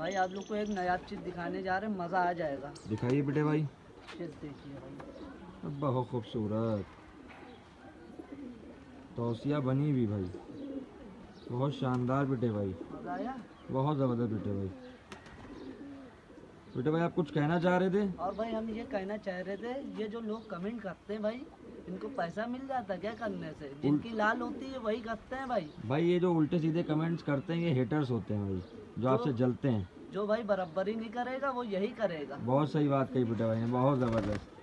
भाई आप लोग को एक नया चीज़ दिखाने जा रहे हैं, मज़ा आ जाएगा। दिखाइए बेटे भाई। चीज़ देखिए भाई, बहुत खूबसूरत तौसिया बनी हुई भाई, बहुत शानदार बेटे भाई, मज़ा आया। बहुत ज़बरदस्त बेटे भाई। बेटे भाई आप कुछ कहना चाह रहे थे? और भाई हम ये कहना चाह रहे थे, ये जो लोग कमेंट करते हैं भाई, इनको पैसा मिल जाता है क्या करने से? जिनकी लाल होती है वही करते हैं भाई। भाई ये जो उल्टे सीधे कमेंट्स करते हैं ये हेटर्स होते हैं भाई, जो आपसे जलते हैं। जो भाई बराबरी नहीं करेगा वो यही करेगा। बहुत सही बात कही बेटे भाई ने, बहुत ज़बरदस्त।